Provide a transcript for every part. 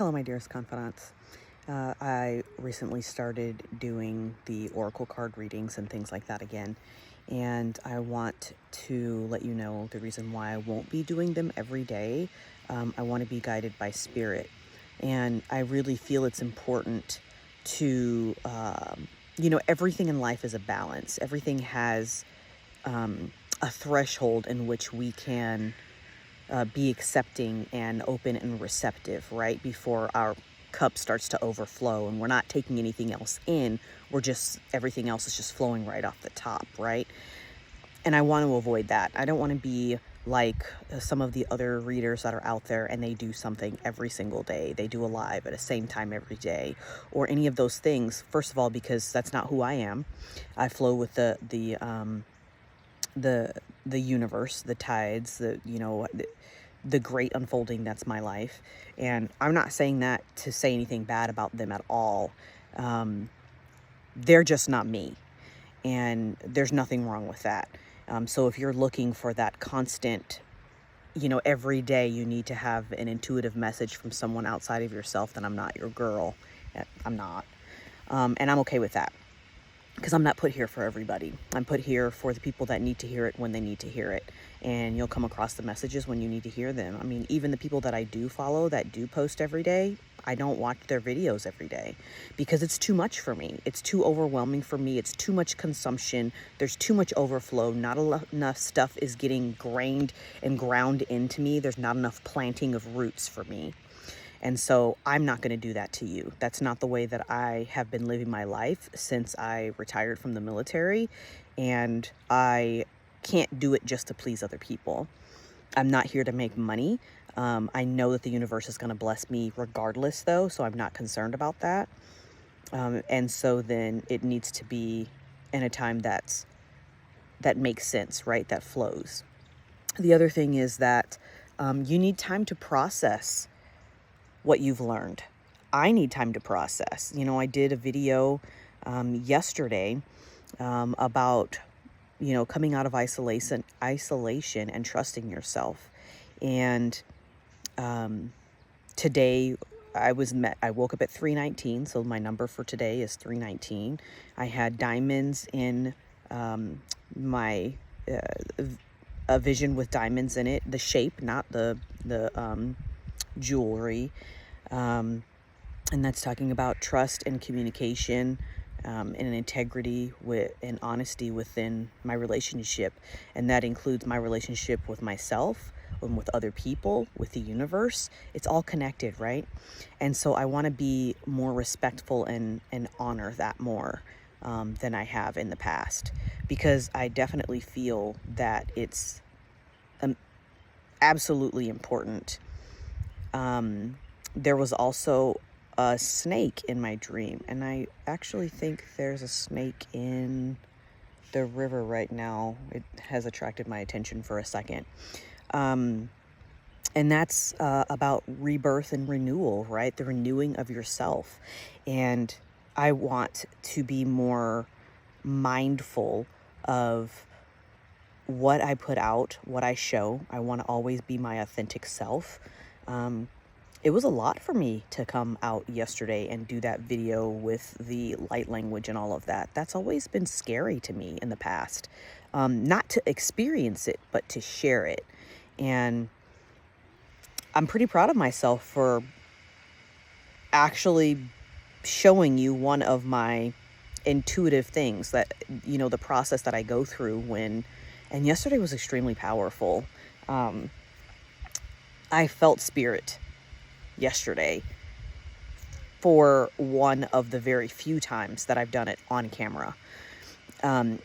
Hello, my dearest confidants. I recently started doing the oracle card readings and things like that again. And I want to let you know the reason why I won't be doing them every day. I want to be guided by spirit. And I really feel it's important to, everything in life is a balance. Everything has a threshold in which we can be accepting and open and receptive, right? Before our cup starts to overflow and we're not taking anything else in. Everything else is just flowing right off the top, right? And I want to avoid that. I don't want to be like some of the other readers that are out there and they do something every single day. They do a live at the same time every day or any of those things. First of all, because that's not who I am. I flow with the universe, the tides, the great unfolding that's my life. And I'm not saying that to say anything bad about them at all. They're just not me, and there's nothing wrong with that. So if you're looking for that constant, every day you need to have an intuitive message from someone outside of yourself, then I'm not your girl. I'm not. And I'm okay with that, because I'm not put here for everybody. I'm put here for the people that need to hear it when they need to hear it. And you'll come across the messages when you need to hear them. I mean, even the people that I do follow that do post every day, I don't watch their videos every day because it's too much for me. It's too overwhelming for me. It's too much consumption. There's too much overflow. Not enough stuff is getting grained and ground into me. There's not enough planting of roots for me. And so I'm not going to do that to you. That's not the way that I have been living my life since I retired from the military. And I can't do it just to please other people. I'm not here to make money. I know that the universe is going to bless me regardless, though, so I'm not concerned about that. And so then it needs to be in a time that makes sense, right? That flows. The other thing is that you need time to process what you've learned. I need time to process. I did a video yesterday about, coming out of isolation and trusting yourself. And today I woke up at 3:19, so my number for today is 3:19. I had diamonds in my a vision with diamonds in it, the shape, not the jewelry, and that's talking about trust and communication, and an integrity and honesty within my relationship, and that includes my relationship with myself and with other people, with the universe. It's all connected, right? And so I want to be more respectful and honor that more than I have in the past, because I definitely feel that it's absolutely important. There was also a snake in my dream, and I actually think there's a snake in the river right now. It has attracted my attention for a second. And that's about rebirth and renewal, right? The renewing of yourself. And I want to be more mindful of what I put out, what I show. I want to always be my authentic self. It was a lot for me to come out yesterday and do that video with the light language and all of that. That's always been scary to me in the past. Not to experience it, but to share it. And I'm pretty proud of myself for actually showing you one of my intuitive things that, the process that I go through and yesterday was extremely powerful. I felt spirit yesterday for one of the very few times that I've done it on camera.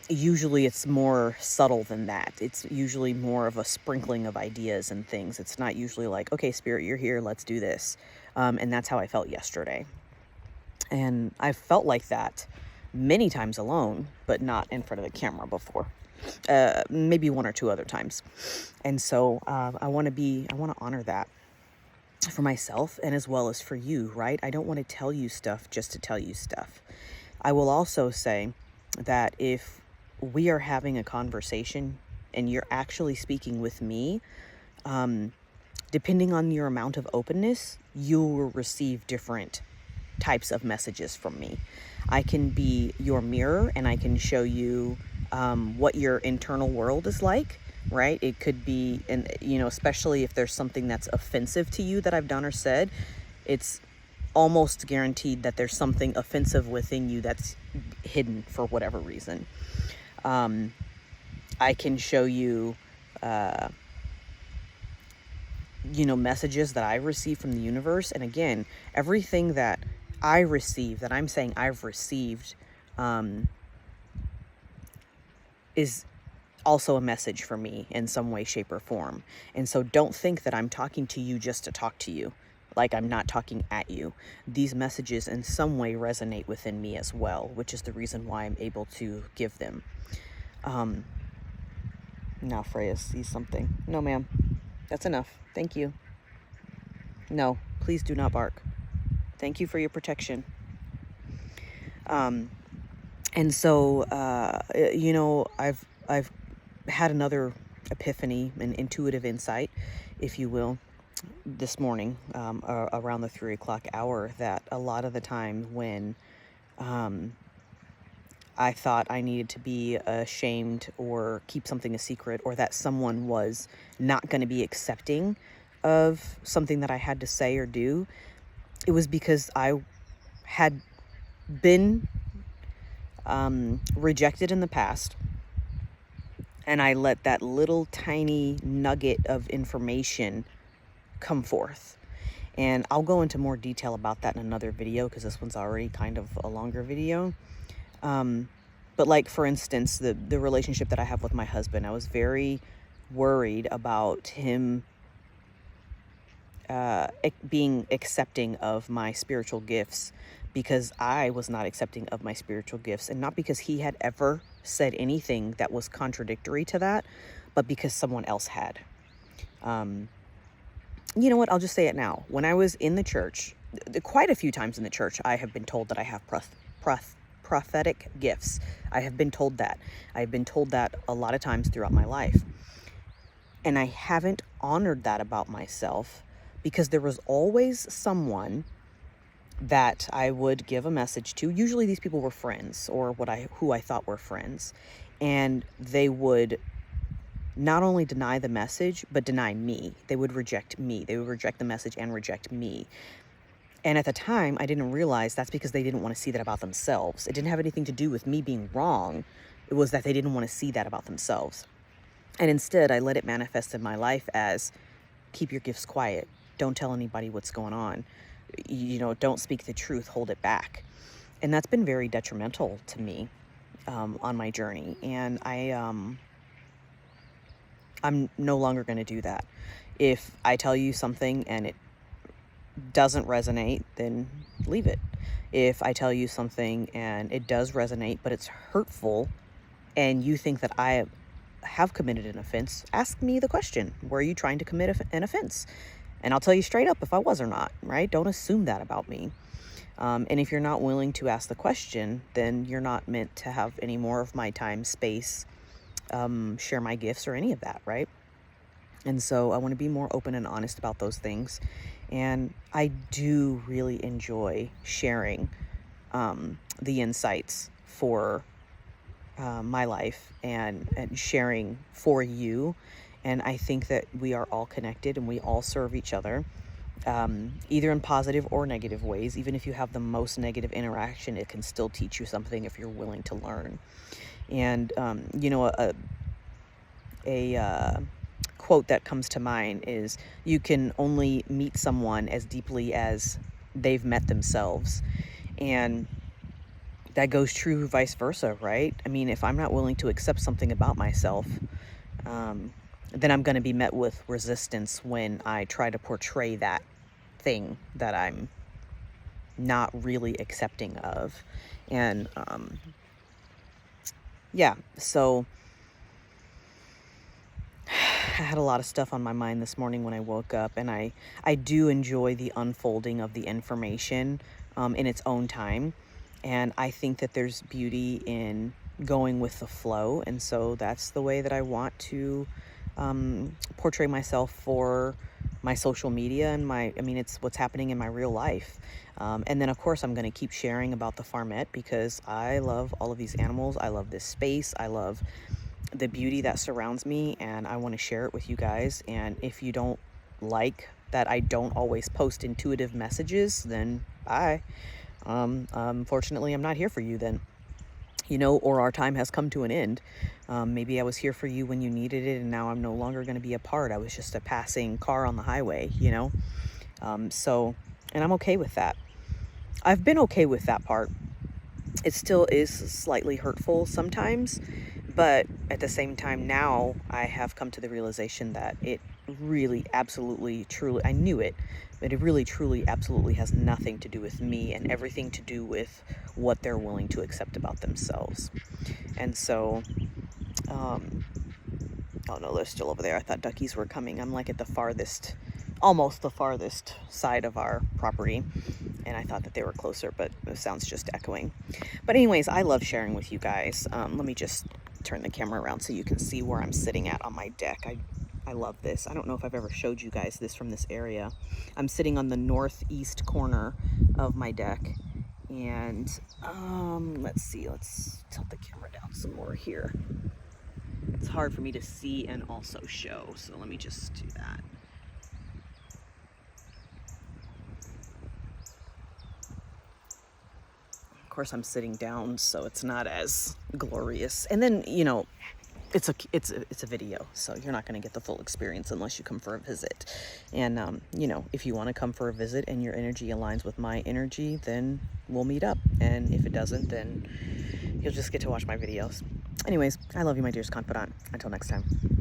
Usually it's more subtle than that. It's usually more of a sprinkling of ideas and things. It's not usually like, okay, spirit, you're here, let's do this. And that's how I felt yesterday. And I felt like that many times alone, but not in front of the camera before. Maybe one or two other times. And so I want to honor that for myself and as well as for you, right? I don't want to tell you stuff just to tell you stuff. I will also say that if we are having a conversation and you're actually speaking with me, depending on your amount of openness, you will receive different types of messages from me. I can be your mirror and I can show you what your internal world is like, right? It could be, and especially if there's something that's offensive to you that I've done or said, it's almost guaranteed that there's something offensive within you that's hidden for whatever reason. I can show you, messages that I receive from the universe. And again, everything that I receive, that I'm saying I've received, is also a message for me in some way, shape, or form. And so don't think that I'm talking to you just to talk to you, like I'm not talking at you. These messages in some way resonate within me as well, which is the reason why I'm able to give them. Now Freya sees something. No, ma'am. That's enough. Thank you. No, please do not bark. Thank you for your protection. And so, I've had another epiphany, an intuitive insight, if you will, this morning, around the 3 o'clock hour, that a lot of the time when, I thought I needed to be ashamed or keep something a secret, or that someone was not going to be accepting of something that I had to say or do, it was because I had been rejected in the past, and I let that little tiny nugget of information come forth. And I'll go into more detail about that in another video, because this one's already kind of a longer video. But like, for instance, the relationship that I have with my husband, I was very worried about him being accepting of my spiritual gifts, because I was not accepting of my spiritual gifts, and not because he had ever said anything that was contradictory to that, but because someone else had. You know what? I'll just say it now. When I was in the church, quite a few times in the church, I have been told that I have prophetic gifts. I have been told that. I've been told that a lot of times throughout my life. And I haven't honored that about myself, because there was always someone that I would give a message to. Usually these people were friends, or who I thought were friends. And they would not only deny the message, but deny me. They would reject me. They would reject the message and reject me. And at the time, I didn't realize that's because they didn't want to see that about themselves. It didn't have anything to do with me being wrong. It was that they didn't want to see that about themselves. And instead, I let it manifest in my life as, keep your gifts quiet. Don't tell anybody what's going on. Don't speak the truth. Hold it back. And that's been very detrimental to me on my journey. And I'm no longer going to do that. If I tell you something and it doesn't resonate, then leave it. If I tell you something and it does resonate, but it's hurtful, and you think that I have committed an offense, ask me the question: were you trying to commit an offense? And I'll tell you straight up if I was or not, right? Don't assume that about me. And if you're not willing to ask the question, then you're not meant to have any more of my time, space, share my gifts, or any of that, right? And so I want to be more open and honest about those things. And I do really enjoy sharing the insights for my life, and sharing for you. And I think that we are all connected, and we all serve each other, either in positive or negative ways. Even if you have the most negative interaction, it can still teach you something if you're willing to learn. And, a quote that comes to mind is, you can only meet someone as deeply as they've met themselves. And that goes true vice versa, right? I mean, if I'm not willing to accept something about myself, then I'm going to be met with resistance when I try to portray that thing that I'm not really accepting of. And so I had a lot of stuff on my mind this morning when I woke up, and I do enjoy the unfolding of the information in its own time. And I think that there's beauty in going with the flow. And so that's the way that I want to portray myself for my social media and I mean, it's what's happening in my real life. And then of course I'm going to keep sharing about the Farmette because I love all of these animals. I love this space. I love the beauty that surrounds me, and I want to share it with you guys. And if you don't like that I don't always post intuitive messages, then bye. Unfortunately, I'm not here for you then, you know, or our time has come to an end. Maybe I was here for you when you needed it, and now I'm no longer going to be a part. I was just a passing car on the highway, you know? And I'm okay with that. I've been okay with that part. It still is slightly hurtful sometimes, but at the same time now I have come to the realization that it really, absolutely, truly, I knew it, but it really, truly, absolutely has nothing to do with me and everything to do with what they're willing to accept about themselves. And so, oh no, they're still over there. I thought duckies were coming. I'm like at the farthest, almost the farthest side of our property, and I thought that they were closer, but the sound's just echoing. But anyways, I love sharing with you guys. Let me just turn the camera around so you can see where I'm sitting at on my deck. I love this. I don't know if I've ever showed you guys this from this area. I'm sitting on the northeast corner of my deck, and let's see, let's tilt the camera down some more here. It's hard for me to see and also show, so let me just do that. Of course, I'm sitting down, so it's not as glorious. And then, you know, it's a video, so you're not going to get the full experience unless you come for a visit. And you know, if you want to come for a visit and your energy aligns with my energy, then we'll meet up. And if it doesn't, then you'll just get to watch my videos. Anyways, I love you, my dearest confidant. Until next time.